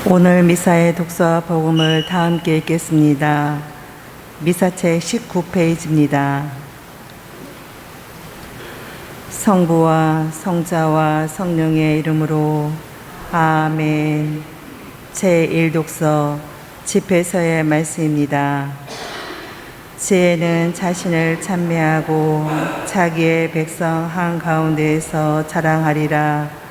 오늘 미사의 독서와 복음을 다 함께 읽겠습니다. 미사책 19페이지입니다. 성부와 성자와 성령의 이름으로 아멘. 제1독서 집회서의 말씀입니다. 지혜는 자신을 찬미하고 자기의 백성 한가운데에서 자랑하리라.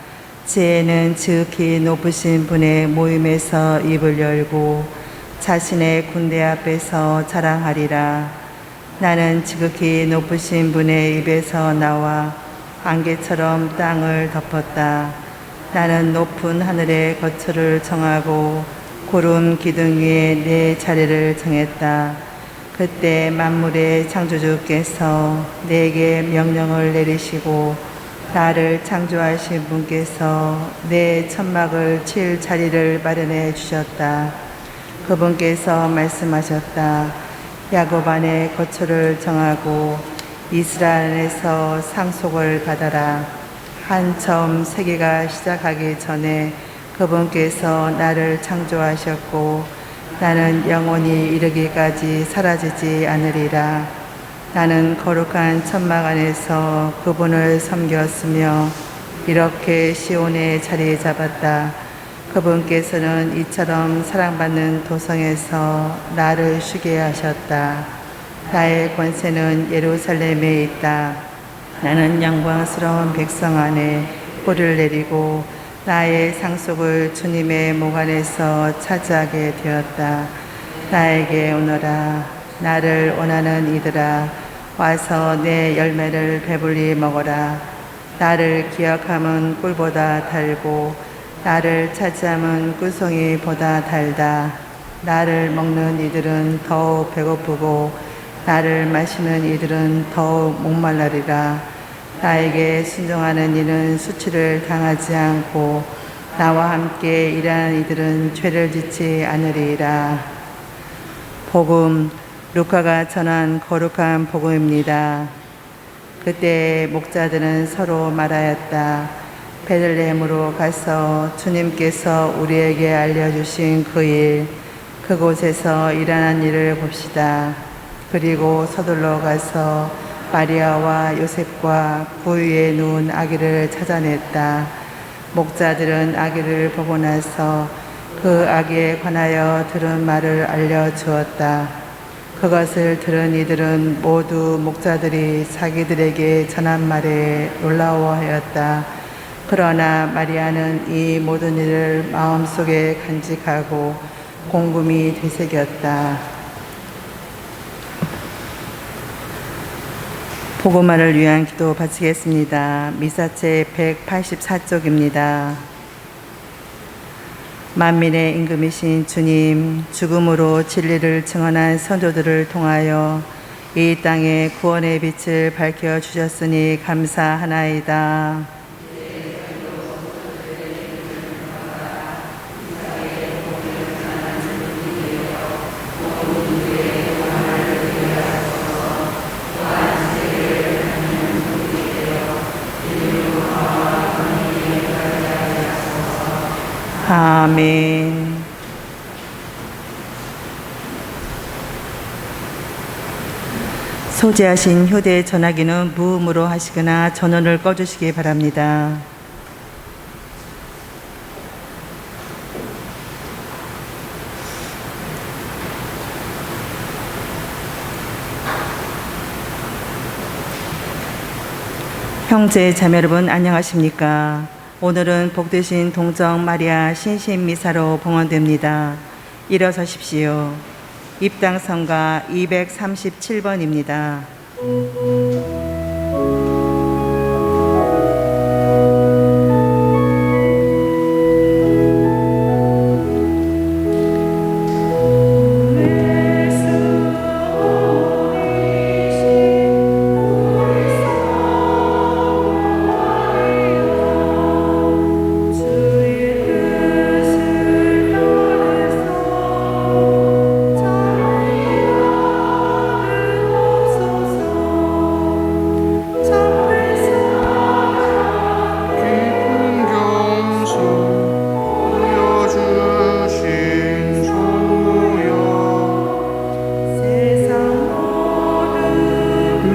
지혜는 지극히 높으신 분의 모임에서 입을 열고 자신의 군대 앞에서 자랑하리라. 나는 지극히 높으신 분의 입에서 나와 안개처럼 땅을 덮었다. 나는 높은 하늘의 거처를 정하고 구름 기둥 위에 내 자리를 정했다. 그때 만물의 창조주께서 내게 명령을 내리시고 나를 창조하신 분께서 내 천막을 칠 자리를 마련해 주셨다. 그분께서 말씀하셨다. 야곱 안에 거처를 정하고 이스라엘 안에서 상속을 받아라. 처음 세계가 시작하기 전에 그분께서 나를 창조하셨고 나는 영원히 이르기까지 사라지지 않으리라. 나는 거룩한 천막 안에서 그분을 섬겼으며 이렇게 시온에 자리 잡았다. 그분께서는 이처럼 사랑받는 도성에서 나를 쉬게 하셨다. 나의 권세는 예루살렘에 있다. 나는 영광스러운 백성 안에 뿔을 내리고 나의 상속을 주님의 목 안에서 차지하게 되었다. 나에게 오너라. 나를 원하는 이들아, 와서 내 열매를 배불리 먹어라. 나를 기억함은 꿀보다 달고 나를 차지함은 꿀송이보다 달다. 나를 먹는 이들은 더욱 배고프고 나를 마시는 이들은 더욱 목말라리라. 나에게 순종하는 이는 수치를 당하지 않고 나와 함께 일하는 이들은 죄를 짓지 않으리라. 복음 루카가 전한 거룩한 복음입니다. 그때 목자들은 서로 말하였다. 베들레헴으로 가서 주님께서 우리에게 알려주신 그 일, 그곳에서 일어난 일을 봅시다. 그리고 서둘러 가서 마리아와 요셉과 그 위에 누운 아기를 찾아냈다. 목자들은 아기를 보고 나서 그 아기에 관하여 들은 말을 알려주었다. 그것을 들은 이들은 모두 목자들이 자기들에게 전한 말에 놀라워하였다. 그러나 마리아는 이 모든 일을 마음속에 간직하고 곰곰이 되새겼다. 복음화를 위한 기도 바치겠습니다. 미사책 184쪽입니다. 만민의 임금이신 주님, 죽음으로 진리를 증언한 선조들을 통하여 이 땅에 구원의 빛을 밝혀주셨으니 감사하나이다. 아멘. 소지하신 휴대 전화기는 무음으로 하시거나 전원을 꺼주시기 바랍니다. 형제 자매 여러분 안녕하십니까? 오늘은 복되신 동정 마리아 신신미사로 봉헌됩니다. 일어서십시오. 입당성가 237번입니다.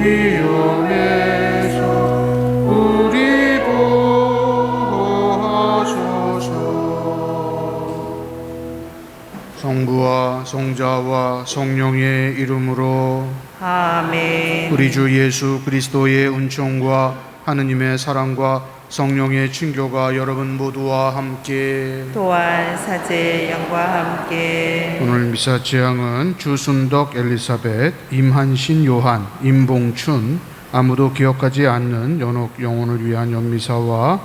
위험에서 우리 보호하소서. 성부와 성자와 성령의 이름으로 아멘. 우리 주 예수 그리스도의 은총과 하느님의 사랑과 성령의 친교가 여러분 모두와 함께 또한 사제의 영과 함께 오늘 미사 제향은 주순덕 엘리사벳, 임한신 요한, 임봉춘, 아무도 기억하지 않는 연옥 영혼을 위한 연미사와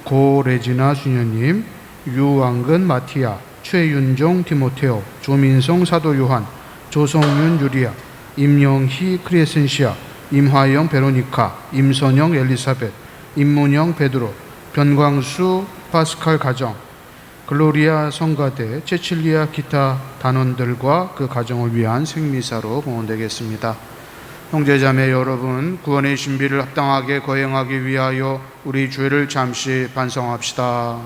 고 레지나 수녀님, 유왕근 마티아, 최윤종 디모테오, 조민성 사도 요한, 조성윤 유리아, 임영희 크레센시아, 임화영 베로니카, 임선영 엘리사벳, 임문영 베드로, 변광수 파스칼 가정, 글로리아 성가대, 체칠리아 기타 단원들과 그 가정을 위한 생미사로 봉헌되겠습니다. 형제자매 여러분, 구원의 신비를 합당하게 거행하기 위하여 우리 죄를 잠시 반성합시다.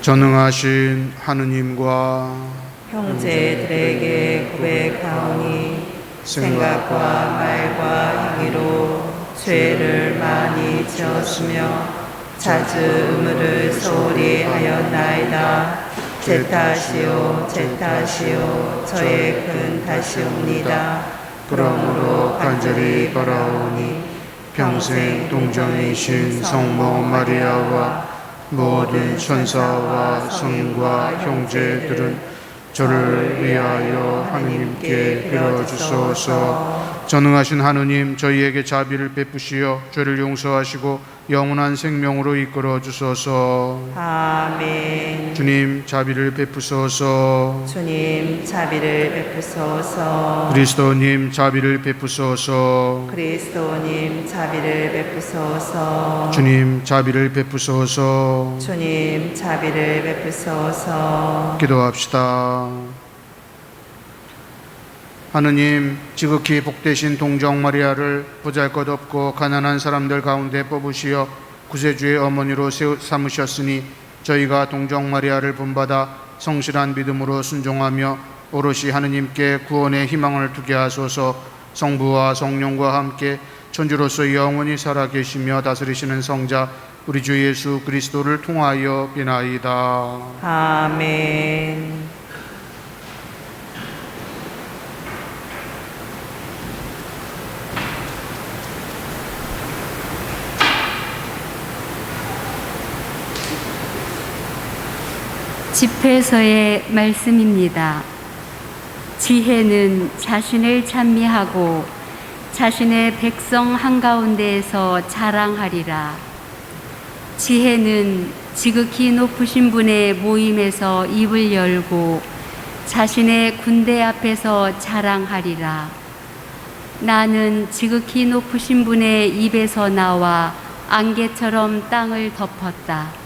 전능하신 하느님과 형제들에게 고백하오니 생각과 말과 행위로 죄를 많이 지었으며 자주 의무를 소홀히 하였나이다. 제 탓이요 제 탓이요 저의 큰 탓이옵니다. 그러므로 간절히 바라오니 평생 동정이신 성모 마리아와 모든 천사와 성인과 형제들은 저를 위하여 하느님께 빌어주소서. 전능하신 하느님, 저희에게 자비를 베푸시어 죄를 용서하시고 영원한 생명으로 이끌어 주소서. 아멘. 주님, 자비를 베푸소서. 주님 자비를 베푸소서. 그리스도님, 자비를 베푸소서. 그리스도님 자비를 베푸소서. 주님, 자비를 베푸소서. 주님 자비를 베푸소서. 기도합시다. 하느님, 지극히 복되신 동정 마리아를 보잘것없고 가난한 사람들 가운데 뽑으시어 구세주의 어머니로 삼으셨으니 저희가 동정 마리아를 본받아 성실한 믿음으로 순종하며 오롯이 하느님께 구원의 희망을 두게 하소서. 성부와 성령과 함께 천주로서 영원히 살아계시며 다스리시는 성자 우리 주 예수 그리스도를 통하여 비나이다. 아멘. 집회서의 말씀입니다. 지혜는 자신을 찬미하고 자신의 백성 한가운데에서 자랑하리라. 지혜는 지극히 높으신 분의 모임에서 입을 열고 자신의 군대 앞에서 자랑하리라. 나는 지극히 높으신 분의 입에서 나와 안개처럼 땅을 덮었다.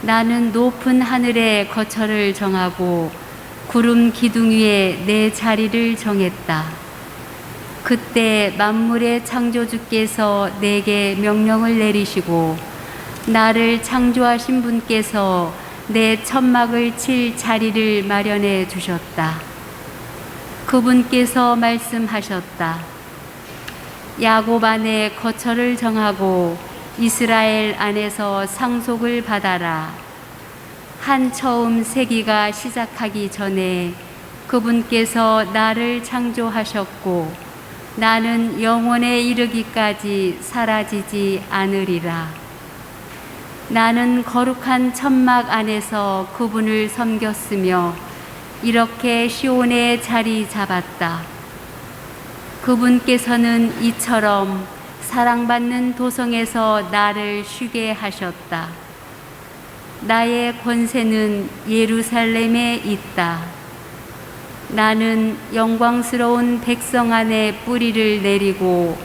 나는 높은 하늘의 거처를 정하고 구름 기둥 위에 내 자리를 정했다. 그때 만물의 창조주께서 내게 명령을 내리시고 나를 창조하신 분께서 내 천막을 칠 자리를 마련해 주셨다. 그분께서 말씀하셨다. 야곱 안에 거처를 정하고 이스라엘 안에서 상속을 받아라. 한 처음 세기가 시작하기 전에 그분께서 나를 창조하셨고 나는 영원에 이르기까지 사라지지 않으리라. 나는 거룩한 천막 안에서 그분을 섬겼으며 이렇게 시온에 자리 잡았다. 그분께서는 이처럼 사랑받는 도성에서 나를 쉬게 하셨다. 나의 권세는 예루살렘에 있다. 나는 영광스러운 백성 안에 뿌리를 내리고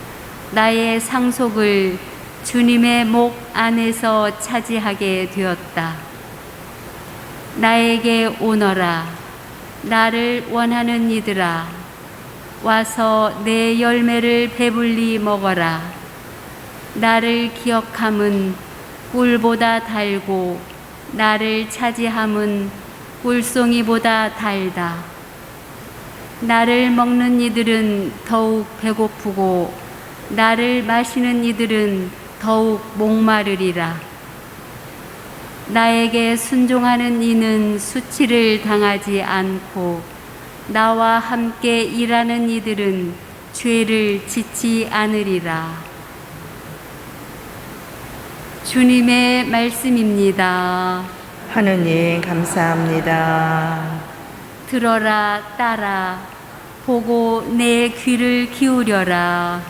나의 상속을 주님의 목 안에서 차지하게 되었다. 나에게 오너라. 나를 원하는 이들아, 와서 내 열매를 배불리 먹어라. 나를 기억함은 꿀보다 달고 나를 차지함은 꿀송이보다 달다. 나를 먹는 이들은 더욱 배고프고 나를 마시는 이들은 더욱 목마르리라. 나에게 순종하는 이는 수치를 당하지 않고 나와 함께 일하는 이들은 죄를 짓지 않으리라. 주님의 말씀입니다. 하느님 감사합니다. 들어라 따라 보고 내 귀를 기울여라.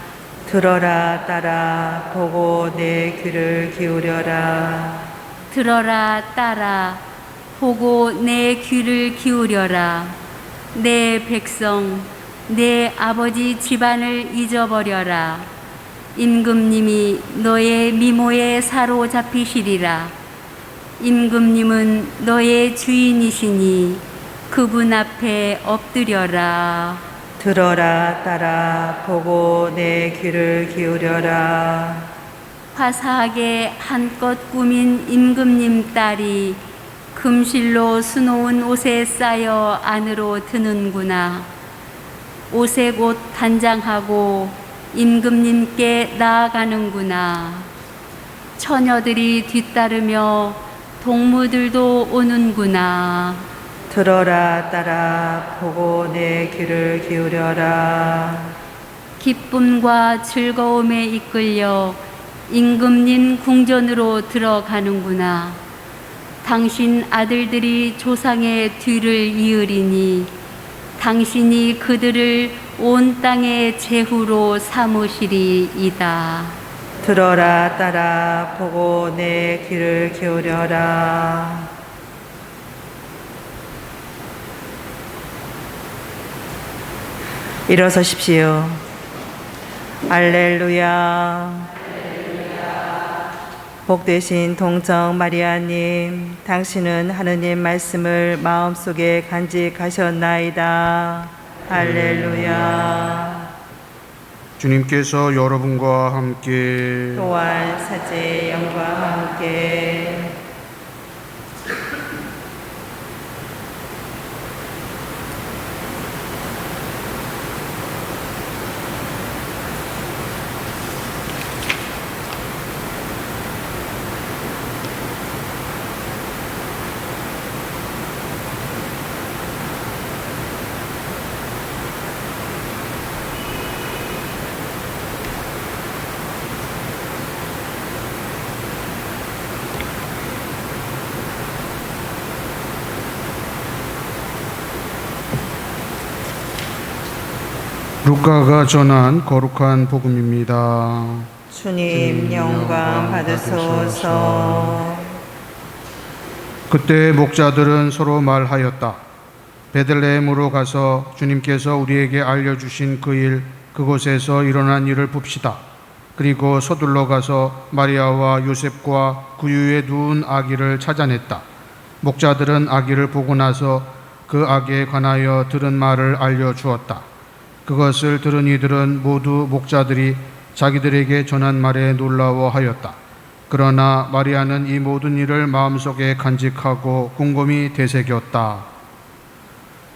들어라 따라 보고 내 귀를 기울여라. 들어라 따라 보고 내 귀를 기울여라. 내 백성 내 아버지 집안을 잊어버려라. 임금님이 너의 미모에 사로잡히시리라. 임금님은 너의 주인이시니 그분 앞에 엎드려라. 들어라 따라 보고 내 귀를 기울여라. 화사하게 한껏 꾸민 임금님 딸이 금실로 수놓은 옷에 쌓여 안으로 드는구나. 오색 옷 단장하고 임금님께 나아가는구나. 처녀들이 뒤따르며 동무들도 오는구나. 들어라 따라 보고 내 귀를 기울여라. 기쁨과 즐거움에 이끌려 임금님 궁전으로 들어가는구나. 당신 아들들이 조상의 뒤를 이으리니 당신이 그들을 온 땅의 제후로 삼으시리이다. 들어라 따라 보고 내 귀를 기울여라. 일어서십시오. 알렐루야. 복되신 동정 마리아님, 당신은 하느님 말씀을 마음속에 간직하셨나이다. 할렐루야. 주님께서 여러분과 함께 또한 사제 영과 함께 루카가 전한 거룩한 복음입니다. 주님 영광 받으소서. 그때 목자들은 서로 말하였다. 베들레헴으로 가서 주님께서 우리에게 알려주신 그 일, 그곳에서 일어난 일을 봅시다. 그리고 서둘러 가서 마리아와 요셉과 구유에 누운 아기를 찾아냈다. 목자들은 아기를 보고 나서 그 아기에 관하여 들은 말을 알려주었다. 그것을 들은 이들은 모두 목자들이 자기들에게 전한 말에 놀라워하였다. 그러나 마리아는 이 모든 일을 마음속에 간직하고 곰곰이 되새겼다.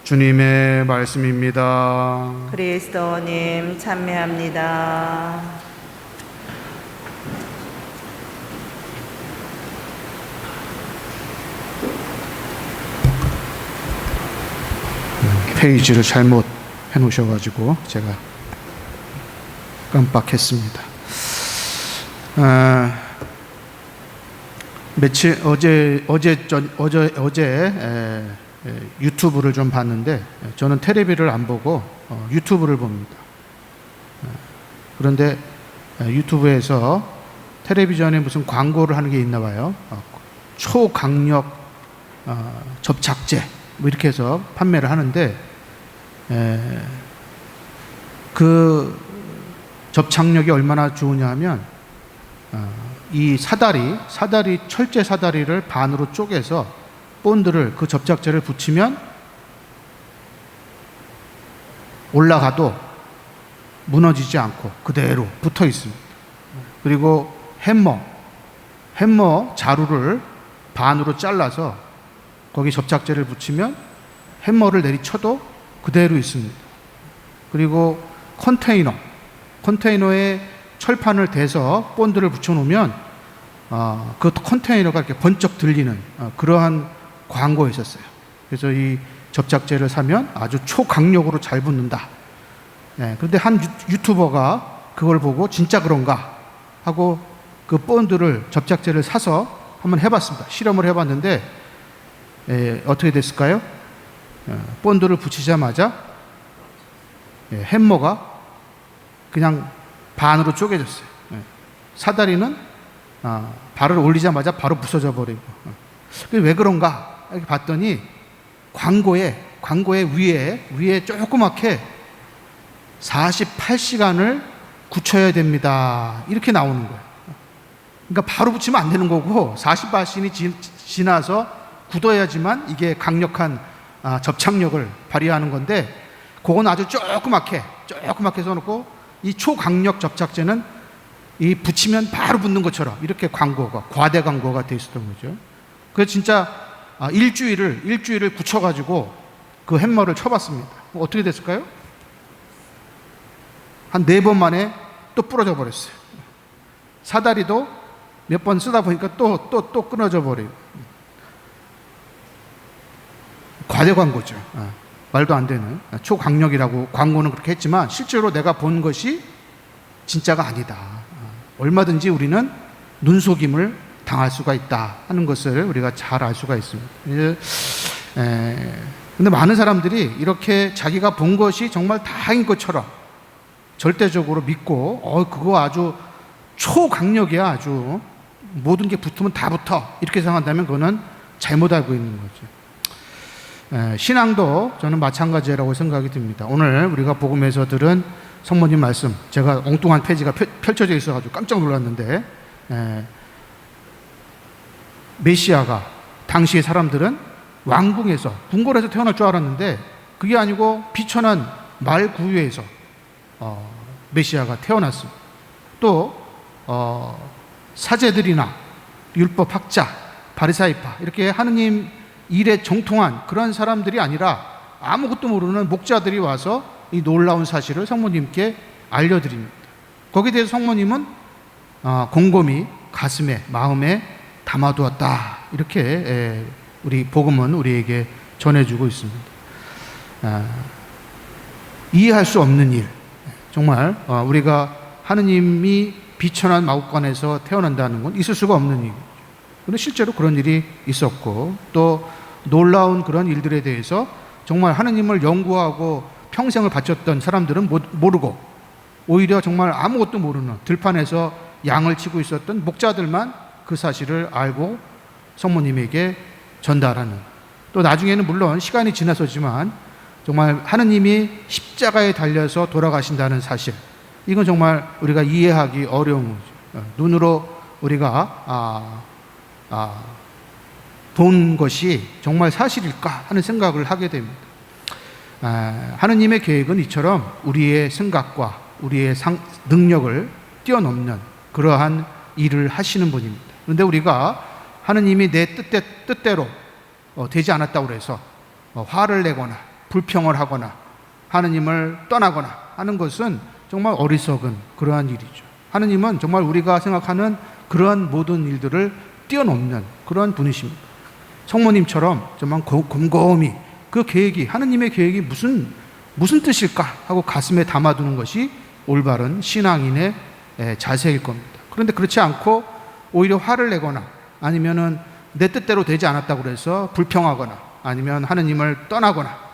주님의 말씀입니다. 그리스도님 찬미합니다. 페이지를 잘못 해놓으셔가지고 제가 깜빡했습니다. 어제 유튜브를 좀 봤는데 저는 텔레비를 안 보고 유튜브를 봅니다. 그런데 유튜브에서 텔레비전에 무슨 광고를 하는 게 있나 봐요. 초강력 접착제 뭐 이렇게 해서 판매를 하는데 그 접착력이 얼마나 좋으냐 하면 이 사다리 철제 사다리를 반으로 쪼개서 본드를 그 접착제를 붙이면 올라가도 무너지지 않고 그대로 붙어 있습니다. 그리고 해머 자루를 반으로 잘라서 거기 접착제를 붙이면 해머를 내리쳐도 그대로 있습니다. 그리고 컨테이너에 철판을 대서 본드를 붙여놓으면 그 컨테이너가 이렇게 번쩍 들리는 그러한 광고가 있었어요. 그래서 이 접착제를 사면 아주 초강력으로 잘 붙는다. 그런데 한 유튜버가 그걸 보고 진짜 그런가 하고 그 본드를 접착제를 사서 한번 해봤습니다. 실험을 해봤는데 어떻게 됐을까요? 본드를 붙이자마자 햄머가 그냥 반으로 쪼개졌어요. 사다리는 발을 올리자마자 바로 부서져 버리고. 왜 그런가 이렇게 봤더니 광고에 위에 조그맣게 48시간을 굳혀야 됩니다. 이렇게 나오는 거예요. 그러니까 바로 붙이면 안 되는 거고 48시간이 지나서 굳어야지만 이게 강력한 접착력을 발휘하는 건데 그건 아주 조그맣게 써놓고 이 초강력 접착제는 이 붙이면 바로 붙는 것처럼 이렇게 과대 광고가 돼 있었던 거죠. 그래서 진짜 일주일을 굳혀가지고 그 햄머를 쳐봤습니다. 어떻게 됐을까요? 한 4번 만에 또 부러져 버렸어요. 사다리도 몇 번 쓰다 보니까 또 끊어져 버리고. 과대 광고죠. 말도 안 되는 초강력이라고 광고는 그렇게 했지만 실제로 내가 본 것이 진짜가 아니다. 얼마든지 우리는 눈속임을 당할 수가 있다 하는 것을 우리가 잘 알 수가 있습니다. 근데 많은 사람들이 이렇게 자기가 본 것이 정말 다인 것처럼 절대적으로 믿고 그거 아주 초강력이야, 아주 모든 게 붙으면 다 붙어 이렇게 생각한다면 그거는 잘못 알고 있는 거죠. 신앙도 저는 마찬가지라고 생각이 듭니다. 오늘 우리가 복음에서 들은 성모님 말씀, 제가 엉뚱한 페이지가 펼쳐져 있어가지고 깜짝 놀랐는데, 메시아가 당시의 사람들은 왕궁에서 궁궐에서 태어날 줄 알았는데 그게 아니고 비천한 말 구유에서 메시아가 태어났습니다. 또 사제들이나 율법학자, 바리사이파 이렇게 하느님 일에 정통한 그런 사람들이 아니라 아무것도 모르는 목자들이 와서 이 놀라운 사실을 성모님께 알려드립니다. 거기에 대해서 성모님은 곰곰이 가슴에, 마음에 담아두었다. 이렇게 우리 복음은 우리에게 전해주고 있습니다. 이해할 수 없는 일, 정말 우리가 하느님이 비천한 마국간에서 태어난다는 건 있을 수가 없는 일이죠. 그런데 실제로 그런 일이 있었고 또 놀라운 그런 일들에 대해서 정말 하느님을 연구하고 평생을 바쳤던 사람들은 모르고 오히려 정말 아무것도 모르는 들판에서 양을 치고 있었던 목자들만 그 사실을 알고 성모님에게 전달하는, 또 나중에는 물론 시간이 지나서지만 정말 하느님이 십자가에 달려서 돌아가신다는 사실, 이건 정말 우리가 이해하기 어려운 거죠. 눈으로 우리가 본 것이 정말 사실일까 하는 생각을 하게 됩니다. 하느님의 계획은 이처럼 우리의 생각과 우리의 능력을 뛰어넘는 그러한 일을 하시는 분입니다. 그런데 우리가 하느님이 내 뜻대로 되지 않았다고 해서 화를 내거나 불평을 하거나 하느님을 떠나거나 하는 것은 정말 어리석은 그러한 일이죠. 하느님은 정말 우리가 생각하는 그러한 모든 일들을 뛰어넘는 그러한 분이십니다. 성모님처럼 정말 곰곰이 그 계획이, 하느님의 계획이 무슨 뜻일까 하고 가슴에 담아두는 것이 올바른 신앙인의 자세일 겁니다. 그런데 그렇지 않고 오히려 화를 내거나 아니면은 내 뜻대로 되지 않았다고 해서 불평하거나 아니면 하느님을 떠나거나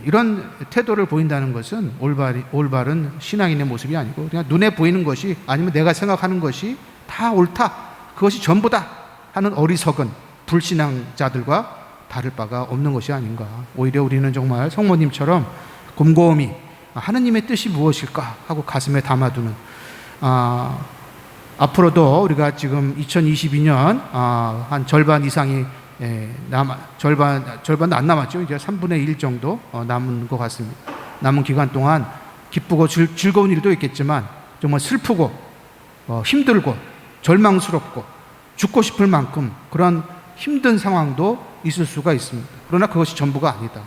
이런 태도를 보인다는 것은 올바른 신앙인의 모습이 아니고 그냥 눈에 보이는 것이 아니면 내가 생각하는 것이 다 옳다, 그것이 전부다 하는 어리석은 불신앙자들과 다를 바가 없는 것이 아닌가. 오히려 우리는 정말 성모님처럼 곰곰이 하느님의 뜻이 무엇일까 하고 가슴에 담아두는, 앞으로도 우리가 지금 2022년 한 절반 이상이 절반도 안 남았죠. 이제 3분의 1 정도 남은 것 같습니다. 남은 기간 동안 기쁘고 즐거운 일도 있겠지만 정말 슬프고 힘들고 절망스럽고 죽고 싶을 만큼 그런 힘든 상황도 있을 수가 있습니다. 그러나 그것이 전부가 아니다.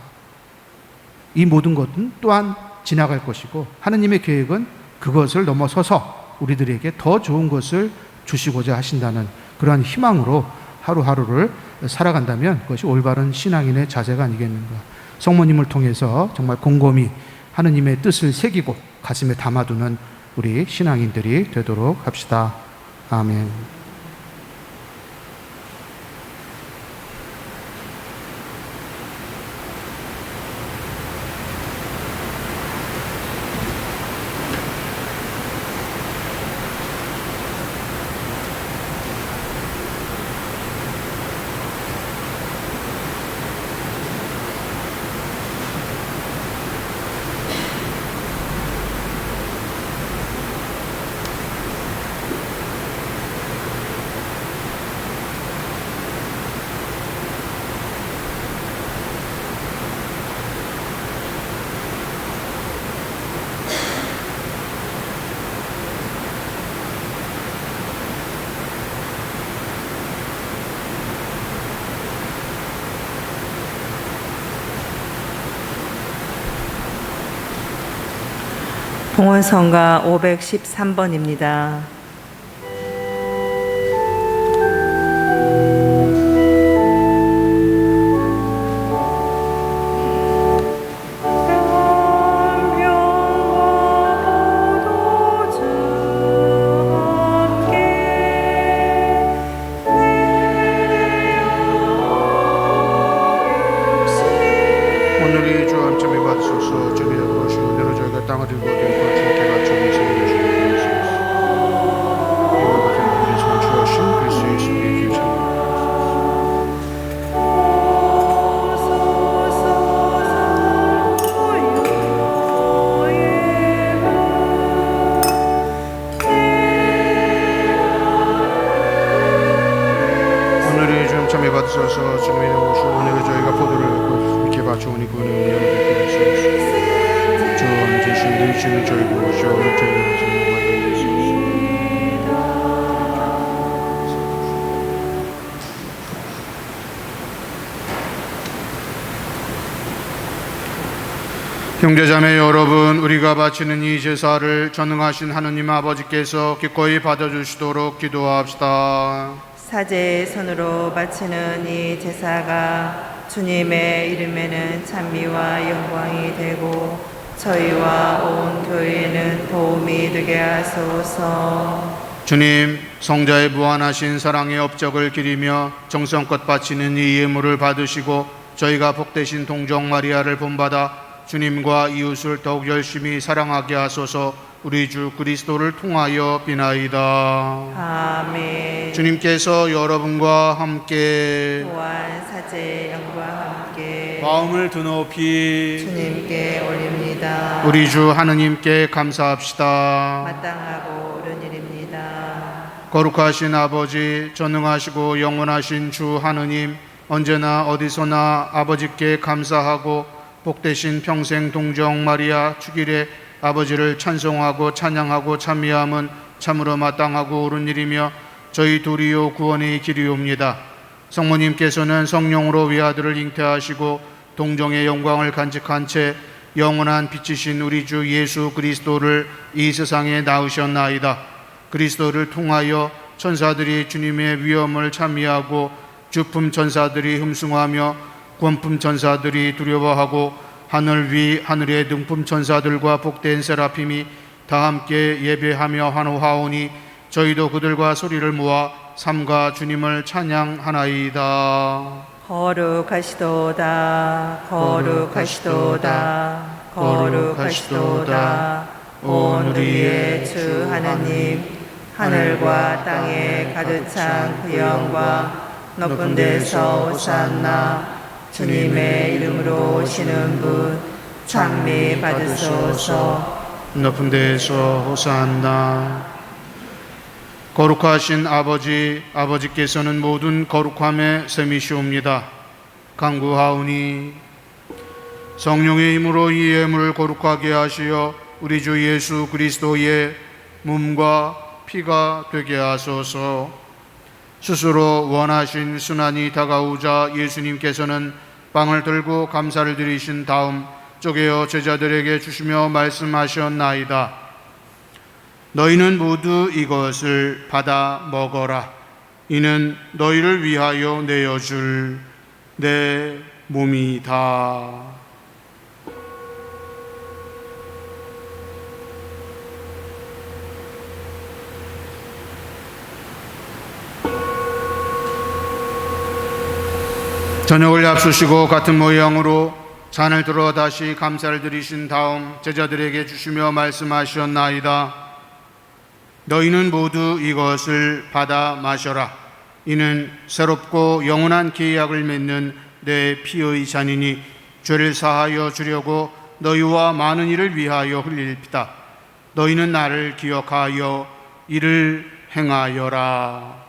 이 모든 것은 또한 지나갈 것이고 하느님의 계획은 그것을 넘어서서 우리들에게 더 좋은 것을 주시고자 하신다는 그러한 희망으로 하루하루를 살아간다면 그것이 올바른 신앙인의 자세가 아니겠는가. 성모님을 통해서 정말 곰곰이 하느님의 뜻을 새기고 가슴에 담아두는 우리 신앙인들이 되도록 합시다. 아멘. 봉헌성가 513번입니다. 오늘이 주 함께 받으소서. 주님의 그러시 오늘은 저희가 땅을 일고 되고 주님께 바쳐 인생을 주시옵소서. 이와 같은 분에서 주하신 그리스도 예수님의 귀 오늘이 주 함께 받으소서. 주님의 오시고 오늘은 저희가 포도를 이렇게 바쳐오니 그는 영원히 되시옵소서. 주 안지신 너희는 저희 보시오. 오늘 저희를 형제자매 여러분, 우리가 바치는 이 제사를 전능하신 하느님 아버지께서 기꺼이 받아주시도록 기도합시다. 사제의 손으로 바치는 이 제사가 주님의 이름에는 찬미와 영광이 되고 저희와 온 교회에는 도움이 되게 하소서. 주님, 성자의 무한하신 사랑의 업적을 기리며 정성껏 바치는 이 예물을 받으시고 저희가 복되신 동정 마리아를 본받아 주님과 이웃을 더욱 열심히 사랑하게 하소서. 우리 주 그리스도를 통하여 비나이다. 아멘. 주님께서 여러분과 함께 또한 사제의 영과 함께 마음을 드높이 주님께 올립니다. 우리 주 하느님께 감사합시다. 마땅하고 옳은 일입니다. 거룩하신 아버지, 전능하시고 영원하신 주 하느님, 언제나 어디서나 아버지께 감사하고 복되신 평생 동정 마리아 축일에 아버지를 찬송하고 찬양하고 찬미함은 참으로 마땅하고 옳은 일이며 저희 도리요 구원의 길이옵니다. 성모님께서는 성령으로 외아들을 잉태하시고 동정의 영광을 간직한 채 영원한 빛이신 우리 주 예수 그리스도를 이 세상에 낳으셨나이다. 그리스도를 통하여 천사들이 주님의 위엄을 찬미하고 주품 천사들이 흠숭하며 권품 천사들이 두려워하고 하늘 위 하늘의 등품 천사들과 복된 세라핌이 다 함께 예배하며 환호하오니 저희도 그들과 소리를 모아 삼가 주님을 찬양하나이다. 거룩하시도다 거룩하시도다 거룩하시도다 온 우리의 주 하느님, 하늘과 땅에 가득 찬 그 영광 높은 데서 호산나. 주님의 이름으로 오시는 분 찬미 받으소서. 높은 데서 호산나. 거룩하신 아버지, 아버지께서는 모든 거룩함의 셈이시옵니다. 간구하오니 성령의 힘으로 이 예물을 거룩하게 하시어 우리 주 예수 그리스도의 몸과 피가 되게 하소서. 스스로 원하신 순환이 다가오자 예수님께서는 빵을 들고 감사를 드리신 다음 쪼개어 제자들에게 주시며 말씀하셨나이다. 너희는 모두 이것을 받아 먹어라. 이는 너희를 위하여 내어줄 내 몸이다. 저녁을 앞서시고 같은 모양으로 잔을 들어 다시 감사를 드리신 다음 제자들에게 주시며 말씀하셨나이다. 너희는 모두 이것을 받아 마셔라. 이는 새롭고 영원한 계약을 맺는 내 피의 잔이니 죄를 사하여 주려고 너희와 많은 이를 위하여 흘릴 피다. 너희는 나를 기억하여 이를 행하여라.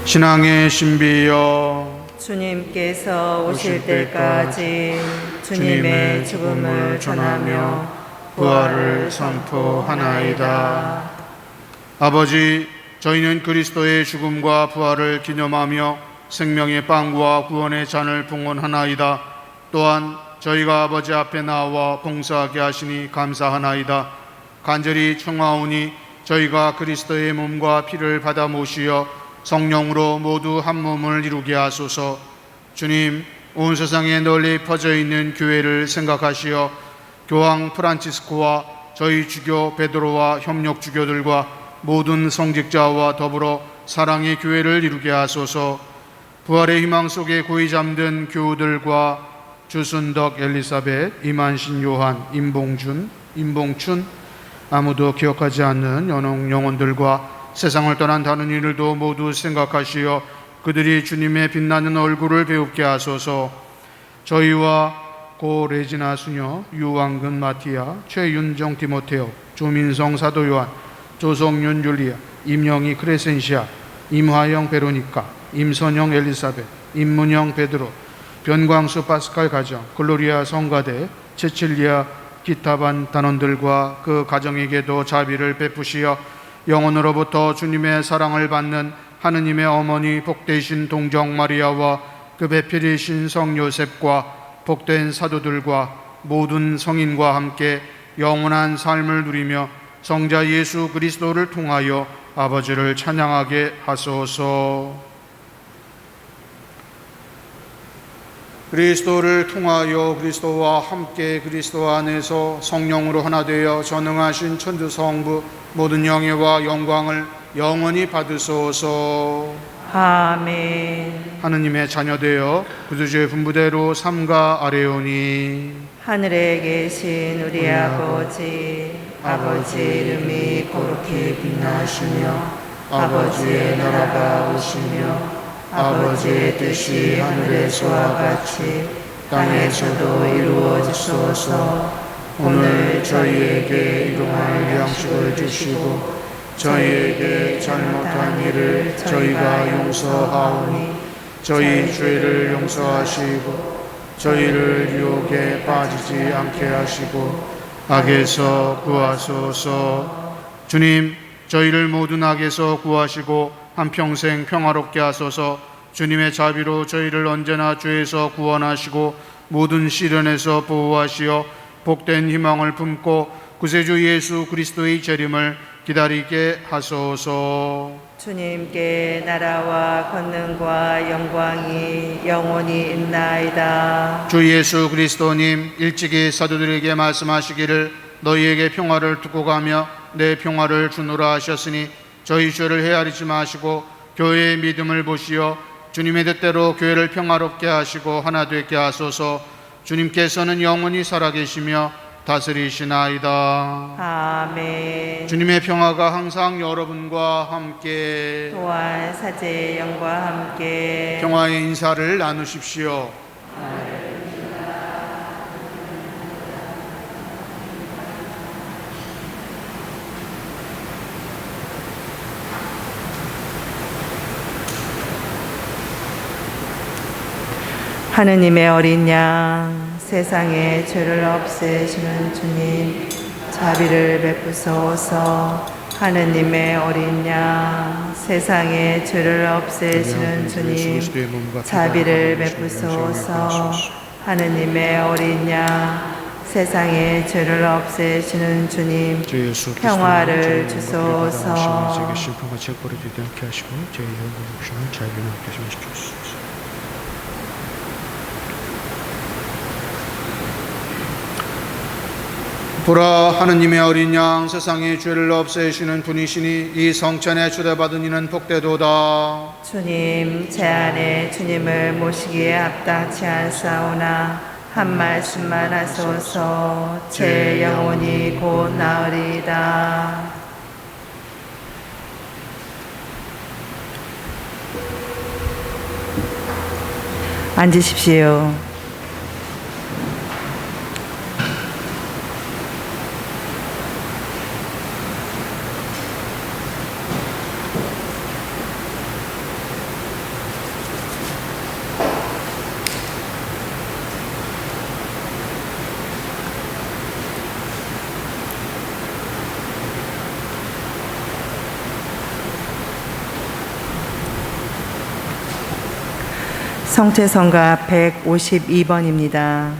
신앙의 신비여, 주님께서 오실 때까지 주님의 죽음을 전하며 부활을 선포하나이다. 아버지, 저희는 그리스도의 죽음과 부활을 기념하며 생명의 빵과 구원의 잔을 봉헌하나이다. 또한 저희가 아버지 앞에 나와 봉사하게 하시니 감사하나이다. 간절히 청하오니 저희가 그리스도의 몸과 피를 받아 모시어 성령으로 모두 한 몸을 이루게 하소서. 주님, 온 세상에 널리 퍼져 있는 교회를 생각하시어 교황 프란치스코와 저희 주교 베드로와 협력 주교들과 모든 성직자와 더불어 사랑의 교회를 이루게 하소서. 부활의 희망 속에 고이 잠든 교우들과 주순덕, 엘리사벳, 이만신, 요한, 임봉춘, 아무도 기억하지 않는 연옥 영혼들과 세상을 떠난 다른 이들도 모두 생각하시어 그들이 주님의 빛나는 얼굴을 배웁게 하소서. 저희와 고 레지나 수녀, 유왕근 마티아, 최윤정 디모테오, 조민성 사도 요한, 조성윤 율리아, 임영희 크레센시아, 임화영 베로니카, 임선영 엘리사벳, 임문영 베드로, 변광수 파스칼 가정, 글로리아 성가대, 체칠리아 기타반 단원들과 그 가정에게도 자비를 베푸시어 영원으로부터 주님의 사랑을 받는 하느님의 어머니 복되신 동정 마리아와 그 배필이신 성 요셉과 복된 사도들과 모든 성인과 함께 영원한 삶을 누리며 성자 예수 그리스도를 통하여 아버지를 찬양하게 하소서. 그리스도를 통하여 그리스도와 함께 그리스도 안에서 성령으로 하나 되어 전능하신 천주 성부 모든 영예와 영광을 영원히 받으소서. 아멘. 하느님의 자녀되어 구주의 분부대로 삼가 아뢰오니 하늘에 계신 우리 아버지 이름이 거룩히 빛나시며 아버지의 나라가 오시며 아버지의 뜻이 하늘에서와 같이 땅에서도 이루어지소서. 오늘 저희에게 일용할 양식을 주시고 저희에게 잘못한 일을 저희가 용서하오니 저희 죄를 용서하시고 저희를 유혹에 빠지지 않게 하시고 악에서 구하소서. 주님, 저희를 모든 악에서 구하시고 한평생 평화롭게 하소서. 주님의 자비로 저희를 언제나 죄에서 구원하시고 모든 시련에서 보호하시어 복된 희망을 품고 구세주 예수 그리스도의 재림을 기다리게 하소서. 주님께 나라와 권능과 영광이 영원히 있나이다. 주 예수 그리스도님, 일찍이 사도들에게 말씀하시기를 너희에게 평화를 두고 가며 내 평화를 주노라 하셨으니 저희 죄를 헤아리지 마시고 교회의 믿음을 보시어 주님의 뜻대로 교회를 평화롭게 하시고 하나 되게 하소서. 주님께서는 영원히 살아계시며 다스리시나이다. 아멘. 주님의 평화가 항상 여러분과 함께 또한 사제의 영과 함께 평화의 인사를 나누십시오. 하느님의 어린 양, 세상의 죄를 없애시는 주님, 자비를 베푸소서. 하느님의 어린 양 세상의 죄를 없애시는 주님 자비를 베푸소서. 하느님의 어린 양 세상의 죄를 없애시는 주님 평화를 주소서. 제게 심판과 책벌을 주지 않게 하시고 제 영광 욕심을 자유를 얻게 시키옵소서. 보라, 하느님의 어린 양 세상의 죄를 없애시는 분이시니 이 성찬에 초대받은 이는 복되도다. 주님, 제 안에 주님을 모시기에 합당치 않사오나 한 말씀만 하소서. 제 영혼이 곧 나으리이다. 앉으십시오. 성체성가 152번입니다.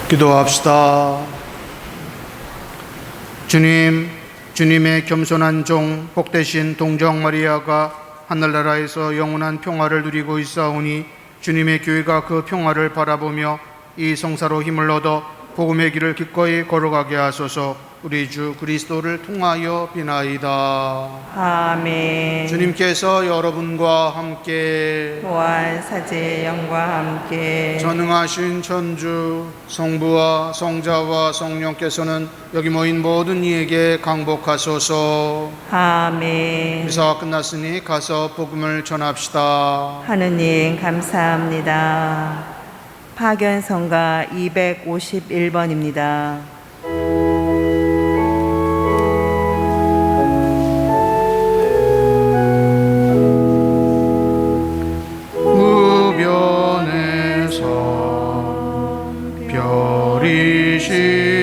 기도합시다. 주님, 주님의 겸손한 종 복되신 동정 마리아가 하늘나라에서 영원한 평화를 누리고 있사오니 주님의 교회가 그 평화를 바라보며 이 성사로 힘을 얻어 복음의 길을 기꺼이 걸어가게 하소서. 우리 주 그리스도를 통하여 비나이다. 아멘. 주님께서 여러분과 함께 또한 사제의 영과 함께 전능하신 천주 성부와 성자와 성령께서는 여기 모인 모든 이에게 강복하소서. 아멘. 미사가 끝났으니 가서 복음을 전합시다. 하느님 감사합니다. 파견성가 251번입니다. 무변에서 별이시요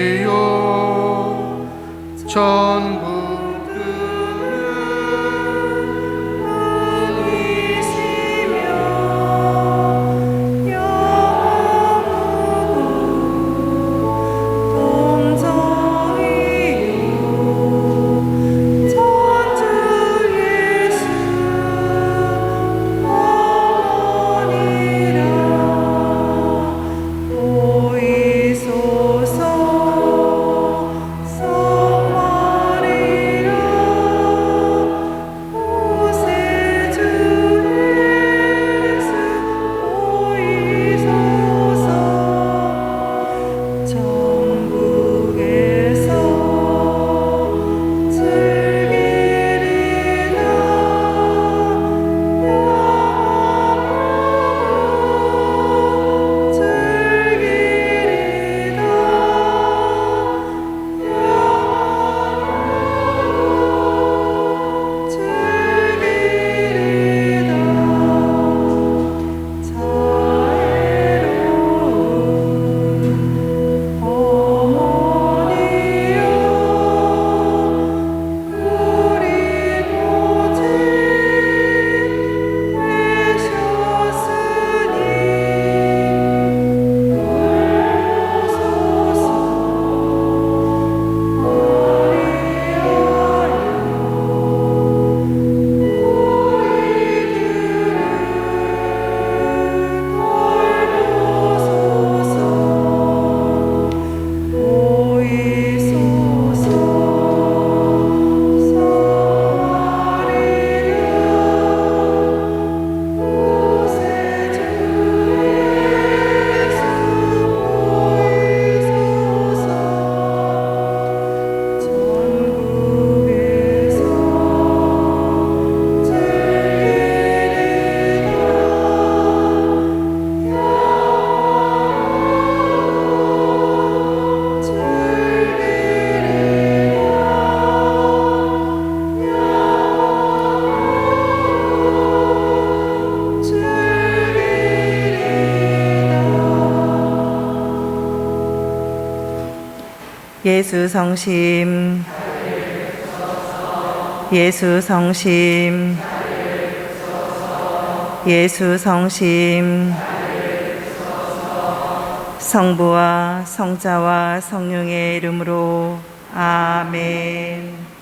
예수 성심, 예수 성심, 예수 성심. 성부와 성자와 성령의 이름으로 아멘.